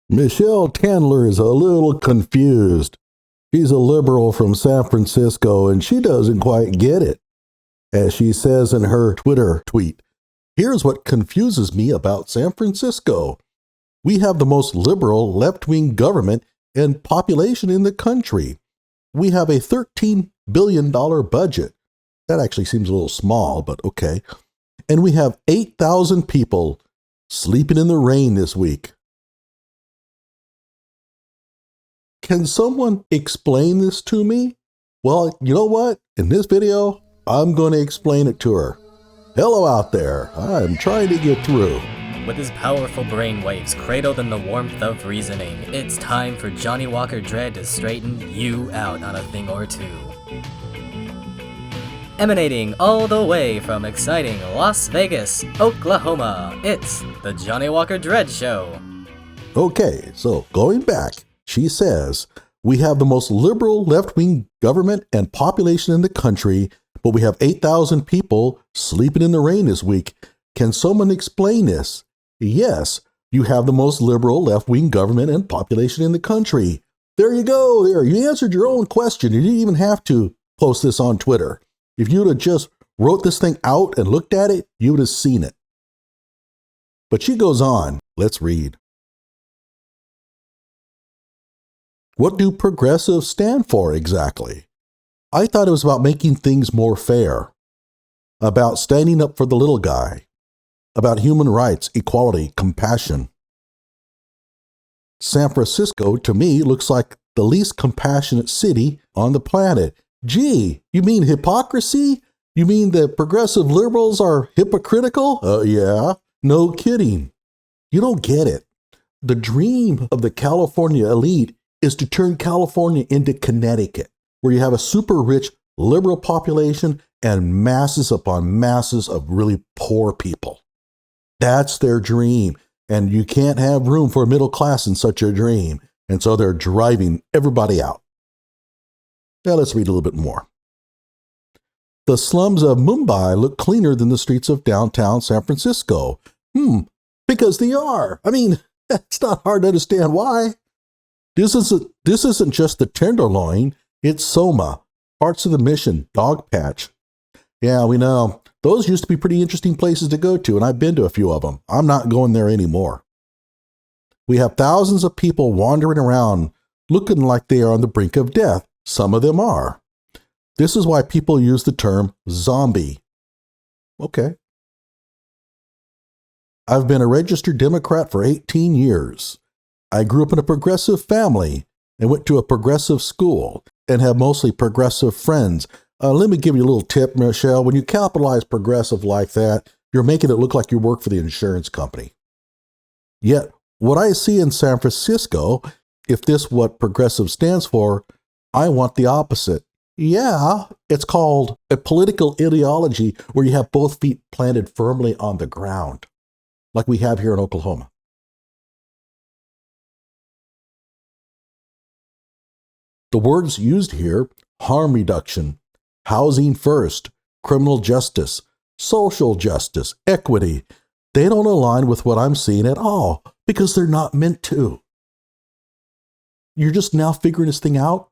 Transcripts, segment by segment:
Michelle Tandler is a little confused. She's a liberal from San Francisco and she doesn't quite get it. As she says in her Twitter tweet, "Here's what confuses me about San Francisco. We have the most liberal left-wing government and population in the country. We have a $13 billion budget." That actually seems a little small, but okay. "And we have 8,000 people sleeping in the rain this week." Can someone explain this to me? Well, you know what? In this video, I'm going to explain it to her. Hello out there. I'm trying to get through. With his powerful brainwaves cradled in the warmth of reasoning, it's time for Johnny Walker Dread to straighten you out on a thing or two. Emanating all the way from exciting Las Vegas, Oklahoma, it's the Johnny Walker Dread Show. Okay, so going back, she says, "We have the most liberal left-wing government and population in the country, but we have 8,000 people sleeping in the rain this week. Can someone explain this?" Yes, you have the most liberal left-wing government and population in the country. There you go. There, you answered your own question. You didn't even have to post this on Twitter. If you'd have just wrote this thing out and looked at it, you would have seen it. But she goes on. Let's read. What do progressives stand for exactly? I thought it was about making things more fair, about standing up for the little guy, about human rights, equality, compassion. San Francisco, to me, looks like the least compassionate city on the planet. Gee, you mean hypocrisy? You mean that progressive liberals are hypocritical? Yeah, no kidding. You don't get it. The dream of the California elite is to turn California into Connecticut, where you have a super rich liberal population and masses upon masses of really poor people. That's their dream, and you can't have room for a middle class in such a dream, and so they're driving everybody out. Now let's read a little bit more. The slums of Mumbai look cleaner than the streets of downtown San Francisco. Because they are. I mean, it's not hard to understand why. This isn't just the Tenderloin, it's Soma, parts of the Mission, Dogpatch. Yeah, we know. Those used to be pretty interesting places to go to, and I've been to a few of them. I'm not going there anymore. We have thousands of people wandering around looking like they are on the brink of death. Some of them are. This is why people use the term zombie. Okay. I've been a registered Democrat for 18 years. I grew up in a progressive family and went to a progressive school and have mostly progressive friends. Let me give you a little tip, Michelle. When you capitalize progressive like that, you're making it look like you work for the insurance company. Yet, what I see in San Francisco, if this is what progressive stands for, I want the opposite. Yeah, it's called a political ideology where you have both feet planted firmly on the ground, like we have here in Oklahoma. The words used here, harm reduction, housing first, criminal justice, social justice, equity, they don't align with what I'm seeing at all because they're not meant to. You're just now figuring this thing out?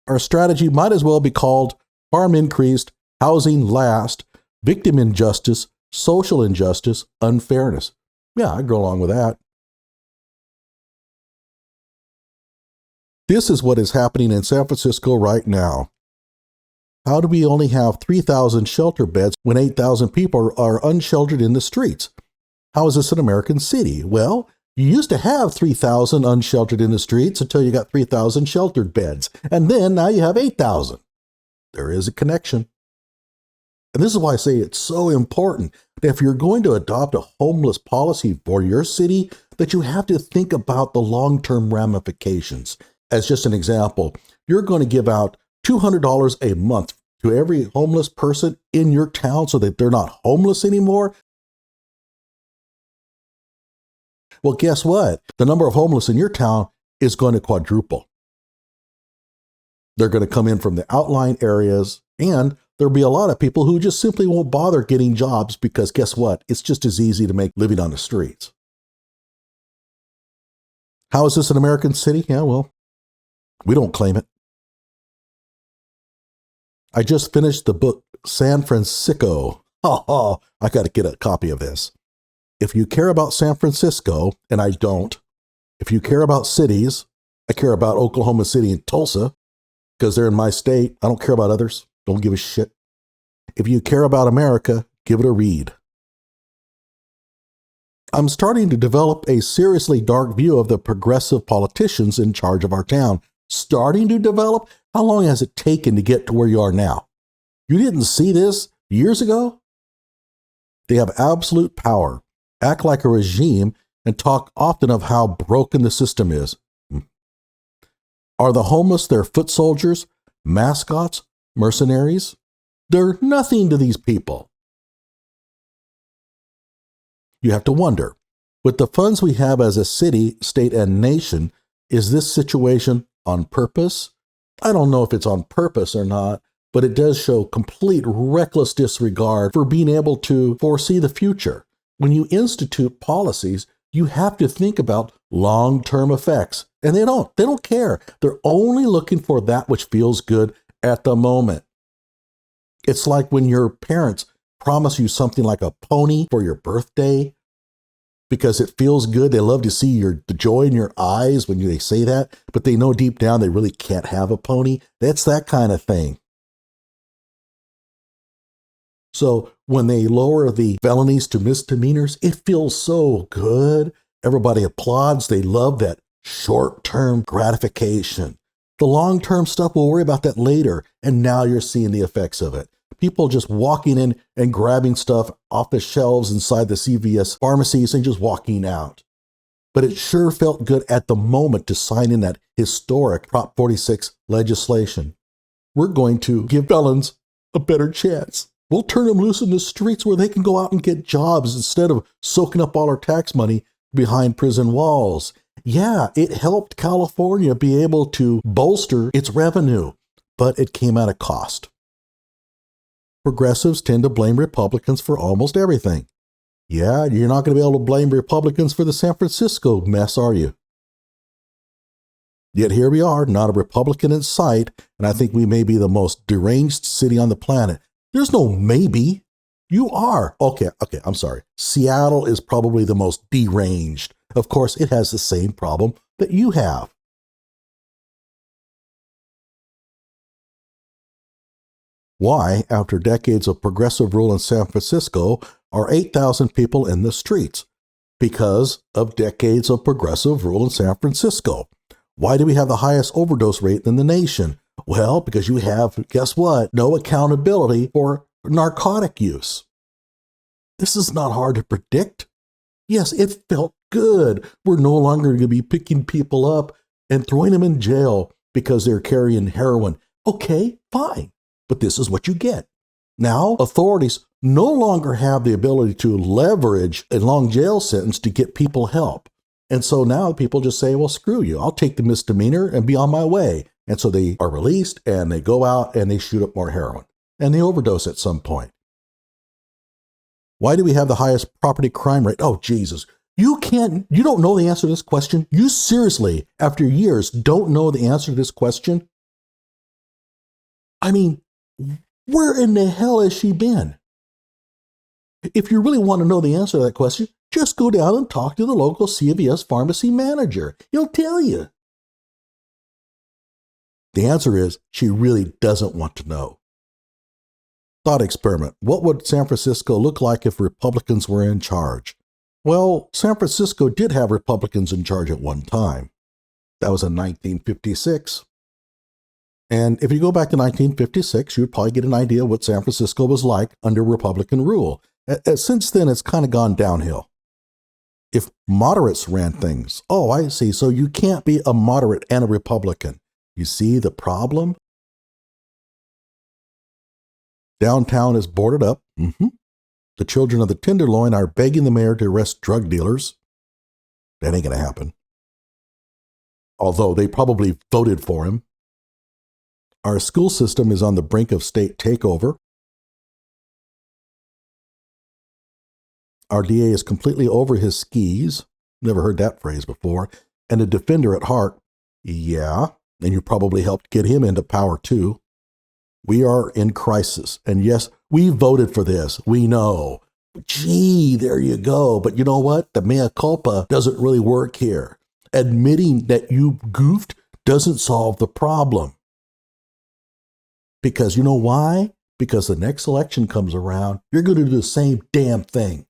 Our strategy might as well be called harm increased, housing last, victim injustice, social injustice, unfairness. Yeah, I'd go along with that. This is what is happening in San Francisco right now. How do we only have 3,000 shelter beds when 8,000 people are unsheltered in the streets? How is this an American city? Well, you used to have 3,000 unsheltered in the streets until you got 3,000 sheltered beds. And then now you have 8,000. There is a connection. And this is why I say it's so important that if you're going to adopt a homeless policy for your city, that you have to think about the long-term ramifications. As just an example, you're going to give out $200 a month to every homeless person in your town so that they're not homeless anymore. Well, guess what? The number of homeless in your town is going to quadruple. They're going to come in from the outlying areas, and there'll be a lot of people who just simply won't bother getting jobs because guess what? It's just as easy to make living on the streets. How is this an American city? Yeah, well, we don't claim it. I just finished the book San Francisco. Oh, I got to get a copy of this. If you care about San Francisco, and I don't, if you care about cities, I care about Oklahoma City and Tulsa because they're in my state. I don't care about others. Don't give a shit. If you care about America, give it a read. I'm starting to develop a seriously dark view of the progressive politicians in charge of our town. Starting to develop? How long has it taken to get to where you are now? You didn't see this years ago? They have absolute power, act like a regime, and talk often of how broken the system is. Are the homeless their foot soldiers, mascots, mercenaries? They're nothing to these people. You have to wonder, with the funds we have as a city, state, and nation, is this situation on purpose? I don't know if it's on purpose or not, but it does show complete reckless disregard for being able to foresee the future. When you institute policies, you have to think about long-term effects, and they don't care. They're only looking for that which feels good at the moment. It's like when your parents promise you something like a pony for your birthday because it feels good. They love to see the joy in your eyes when they say that, but they know deep down they really can't have a pony. That's that kind of thing. So when they lower the felonies to misdemeanors, it feels so good. Everybody applauds. They love that short-term gratification. The long-term stuff, we'll worry about that later. And now you're seeing the effects of it. People just walking in and grabbing stuff off the shelves inside the CVS pharmacies and just walking out. But it sure felt good at the moment to sign in that historic Prop 46 legislation. We're going to give felons a better chance. We'll turn them loose in the streets where they can go out and get jobs instead of soaking up all our tax money behind prison walls. Yeah, it helped California be able to bolster its revenue, but it came at a cost. Progressives tend to blame Republicans for almost everything. Yeah, you're not going to be able to blame Republicans for the San Francisco mess, are you? Yet here we are, not a Republican in sight, and I think we may be the most deranged city on the planet. There's no maybe. You are. Okay, I'm sorry. Seattle is probably the most deranged. Of course, it has the same problem that you have. Why, after decades of progressive rule in San Francisco, are 8,000 people in the streets? Because of decades of progressive rule in San Francisco. Why do we have the highest overdose rate in the nation? Well, because you have, guess what? No accountability for narcotic use. This is not hard to predict. Yes, it felt good. We're no longer going to be picking people up and throwing them in jail because they're carrying heroin. Okay, fine. But this is what you get. Now, authorities no longer have the ability to leverage a long jail sentence to get people help. And so now people just say, well, screw you. I'll take the misdemeanor and be on my way. And so they are released and they go out and they shoot up more heroin and they overdose at some point. Why do we have the highest property crime rate? Oh, Jesus. You don't know the answer to this question? You seriously, after years, don't know the answer to this question? I mean, where in the hell has she been? If you really want to know the answer to that question, just go down and talk to the local CVS pharmacy manager. He'll tell you. The answer is she really doesn't want to know. Thought experiment. What would San Francisco look like if Republicans were in charge? Well, San Francisco did have Republicans in charge at one time. That was in 1956. And if you go back to 1956, you'd probably get an idea what San Francisco was like under Republican rule. Since then, it's kind of gone downhill. If moderates ran things, oh, I see. So you can't be a moderate and a Republican. You see the problem? Downtown is boarded up. The children of the Tenderloin are begging the mayor to arrest drug dealers. That ain't going to happen. Although they probably voted for him. Our school system is on the brink of state takeover. Our DA is completely over his skis. Never heard that phrase before. and a defender at heart. Yeah, and you probably helped get him into power too. We are in crisis. And yes, we voted for this. We know. Gee, there you go. But you know what? The mea culpa doesn't really work here. Admitting that you goofed doesn't solve the problem. Because you know why? Because the next election comes around, you're going to do the same damn thing.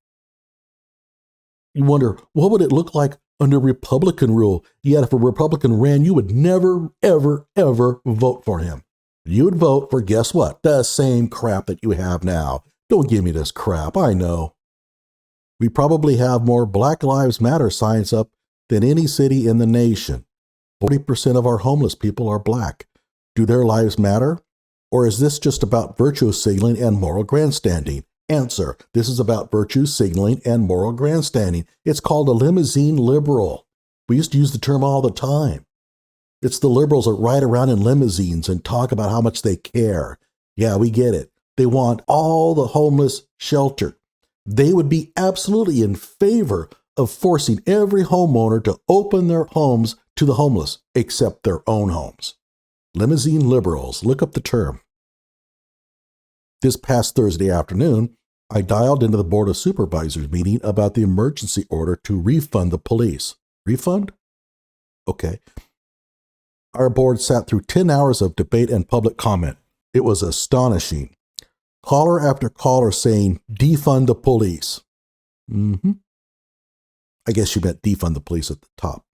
You wonder, what would it look like under Republican rule? Yet if a Republican ran, you would never, ever, ever vote for him. You would vote for, guess what? The same crap that you have now. Don't give me this crap, I know. We probably have more Black Lives Matter signs up than any city in the nation. 40% of our homeless people are black. Do their lives matter? Or is this just about virtue signaling and moral grandstanding? Answer, this is about virtue signaling and moral grandstanding. It's called a limousine liberal. We used to use the term all the time. It's the liberals that ride around in limousines and talk about how much they care. Yeah, we get it. They want all the homeless sheltered. They would be absolutely in favor of forcing every homeowner to open their homes to the homeless, except their own homes. Limousine liberals, look up the term. This past Thursday afternoon, I dialed into the Board of Supervisors meeting about the emergency order to refund the police. Refund? Okay. Our board sat through 10 hours of debate and public comment. It was astonishing. Caller after caller saying, defund the police. I guess you meant defund the police at the top.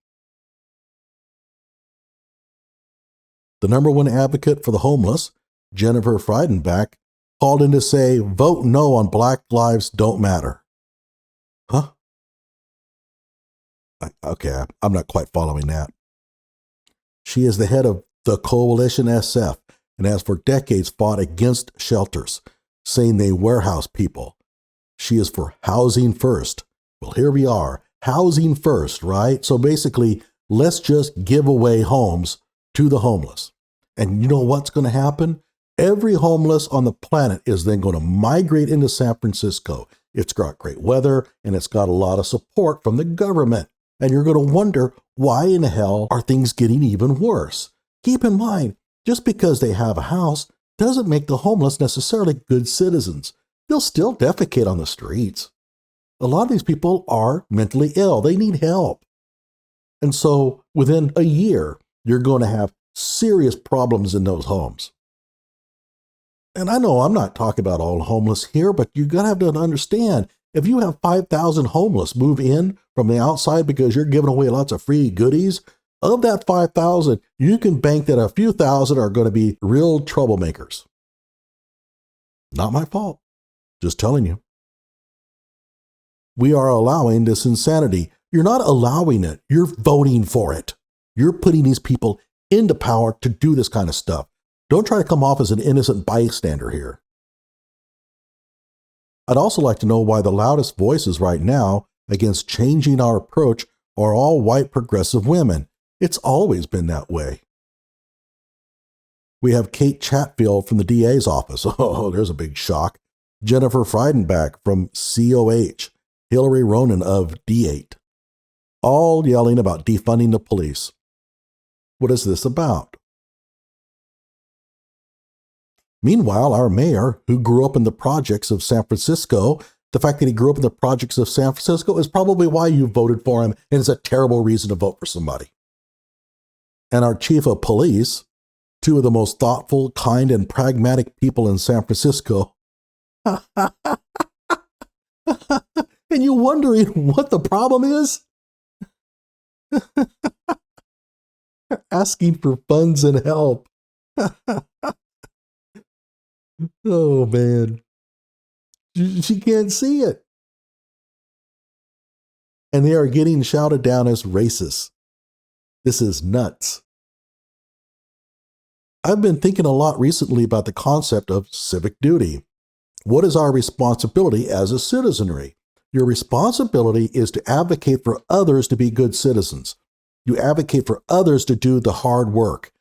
The number one advocate for the homeless, Jennifer Friedenbach, called in to say, vote no on Black Lives Don't Matter. Huh? Okay, I'm not quite following that. She is the head of the Coalition SF and has for decades fought against shelters, saying they warehouse people. She is for housing first. Well, here we are, housing first, right? So basically, let's just give away homes to the homeless. And you know what's going to happen? Every homeless on the planet is then going to migrate into San Francisco. It's got great weather and it's got a lot of support from the government. And you're going to wonder, why in the hell are things getting even worse? Keep in mind, just because they have a house doesn't make the homeless necessarily good citizens. They'll still defecate on the streets. A lot of these people are mentally ill. They need help. And so within a year, you're going to have serious problems in those homes. And I know I'm not talking about all homeless here, but you got to have to understand, if you have 5,000 homeless move in from the outside because you're giving away lots of free goodies, of that 5,000, you can bank that a few thousand are going to be real troublemakers. Not my fault. Just telling you. We are allowing this insanity. You're not allowing it. You're voting for it. You're putting these people into power to do this kind of stuff. Don't try to come off as an innocent bystander here. I'd also like to know why the loudest voices right now against changing our approach are all white progressive women. It's always been that way. We have Kate Chatfield from the DA's office. Oh, there's a big shock. Jennifer Friedenbach from COH. Hillary Ronan of D8. All yelling about defunding the police. What is this about? Meanwhile, our mayor, who grew up in the projects of San Francisco, the fact that he grew up in the projects of San Francisco is probably why you voted for him, and it's a terrible reason to vote for somebody. And our chief of police, two of the most thoughtful, kind, and pragmatic people in San Francisco. And you're wondering what the problem is? Asking for funds and help. Oh, man. She can't see it. And they are getting shouted down as racist. This is nuts. I've been thinking a lot recently about the concept of civic duty. What is our responsibility as a citizenry? Your responsibility is to advocate for others to be good citizens. You advocate for others to do the hard work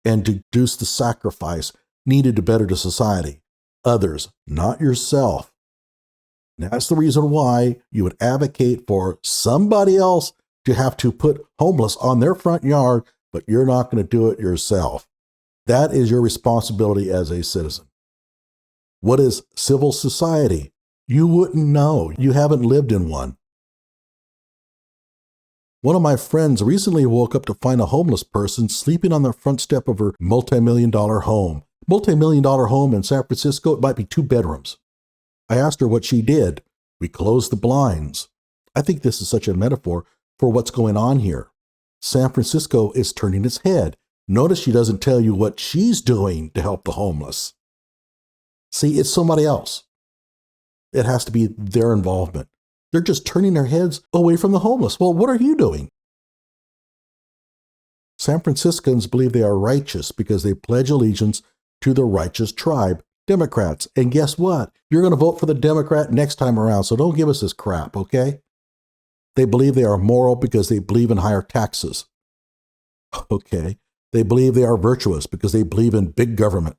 and to do the sacrifice needed to better the society. Others, not yourself. That's the reason why you would advocate for somebody else to have to put homeless on their front yard, but you're not going to do it yourself. That is your responsibility as a citizen. What is civil society? You wouldn't know. You haven't lived in one. One of my friends recently woke up to find a homeless person sleeping on the front step of her multi-million-dollar home. Multi-million-dollar home in San Francisco, it might be 2 bedrooms. I asked her what she did. We closed the blinds. I think this is such a metaphor for what's going on here. San Francisco is turning its head. Notice she doesn't tell you what she's doing to help the homeless. See, it's somebody else. It has to be their involvement. They're just turning their heads away from the homeless. Well, what are you doing? San Franciscans believe they are righteous because they pledge allegiance to the righteous tribe, Democrats. And guess what? You're going to vote for the Democrat next time around, so don't give us this crap, okay? They believe they are moral because they believe in higher taxes. Okay. They believe they are virtuous because they believe in big government.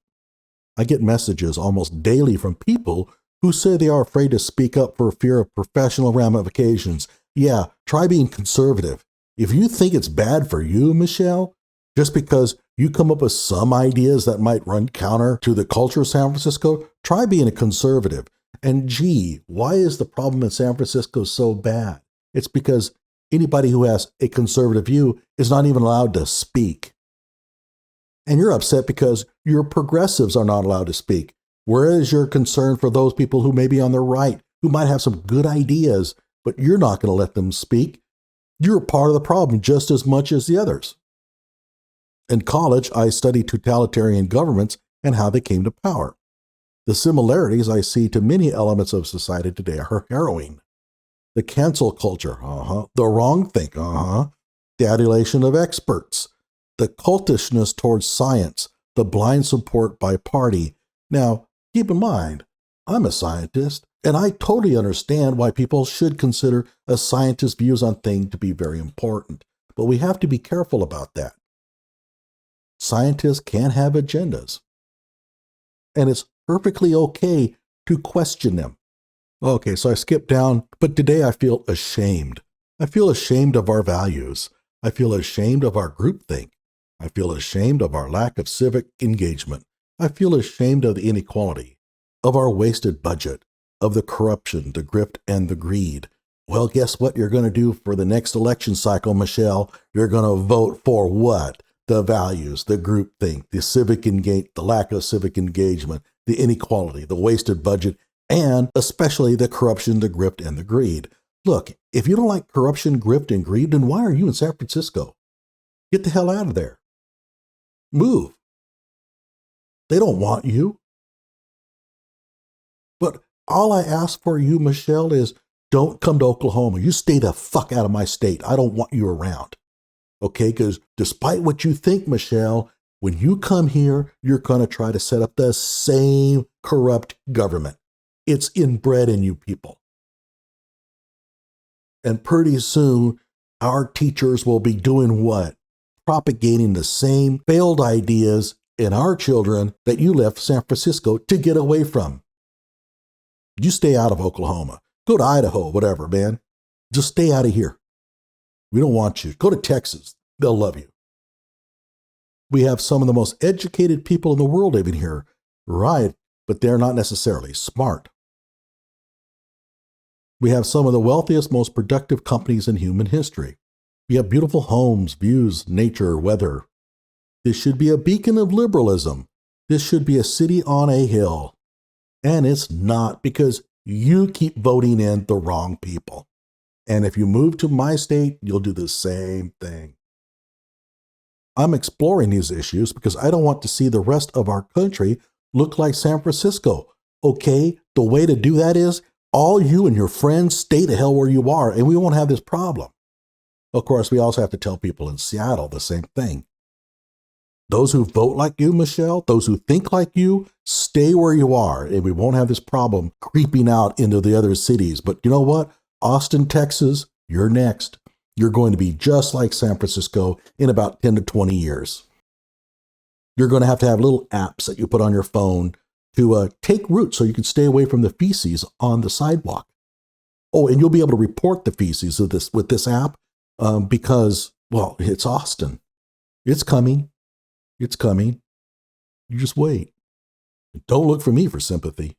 I get messages almost daily from people who say they are afraid to speak up for fear of professional ramifications. Yeah, try being conservative. If you think it's bad for you, Michelle, just because you come up with some ideas that might run counter to the culture of San Francisco, try being a conservative. And gee, why is the problem in San Francisco so bad? It's because anybody who has a conservative view is not even allowed to speak. And you're upset because your progressives are not allowed to speak. Where is your concern for those people who may be on the right, who might have some good ideas, but you're not going to let them speak? You're part of the problem just as much as the others. In college, I studied totalitarian governments and how they came to power. The similarities I see to many elements of society today are harrowing. The cancel culture, the wrong think, the adulation of experts, the cultishness towards science, the blind support by party. Now, keep in mind, I'm a scientist, and I totally understand why people should consider a scientist's views on things to be very important. But we have to be careful about that. Scientists can have agendas, and it's perfectly okay to question them. Okay, so I skipped down, but today I feel ashamed. I feel ashamed of our values. I feel ashamed of our groupthink. I feel ashamed of our lack of civic engagement. I feel ashamed of the inequality, of our wasted budget, of the corruption, the grift, and the greed. Well, guess what you're going to do for the next election cycle, Michelle? You're going to vote for what? The values, the groupthink, the lack of civic engagement, the inequality, the wasted budget, and especially the corruption, the grift, and the greed. Look, if you don't like corruption, grift, and greed, then why are you in San Francisco? Get the hell out of there. Move. They don't want you. But all I ask for you, Michelle, is don't come to Oklahoma. You stay the fuck out of my state. I don't want you around. Okay? Because despite what you think, Michelle, when you come here, you're going to try to set up the same corrupt government. It's inbred in you people. And pretty soon, our teachers will be doing what? Propagating the same failed ideas in our children that you left San Francisco to get away from. You stay out of Oklahoma. Go to Idaho, whatever, man. Just stay out of here. We don't want you. Go to Texas. They'll love you. We have some of the most educated people in the world living here. Right, but they're not necessarily smart. We have some of the wealthiest, most productive companies in human history. We have beautiful homes, views, nature, weather. This should be a beacon of liberalism. This should be a city on a hill. And it's not, because you keep voting in the wrong people. And if you move to my state, you'll do the same thing. I'm exploring these issues because I don't want to see the rest of our country look like San Francisco. Okay, the way to do that is all you and your friends stay the hell where you are, and we won't have this problem. Of course, we also have to tell people in Seattle the same thing. Those who vote like you, Michelle, those who think like you, stay where you are, and we won't have this problem creeping out into the other cities. But you know what? Austin, Texas, you're next. You're going to be just like San Francisco in about 10 to 20 years. You're going to have little apps that you put on your phone to take root so you can stay away from the feces on the sidewalk. Oh, and you'll be able to report the feces of this with this app. because, well, it's Austin. It's coming. It's coming. You just wait. Don't look for me for sympathy.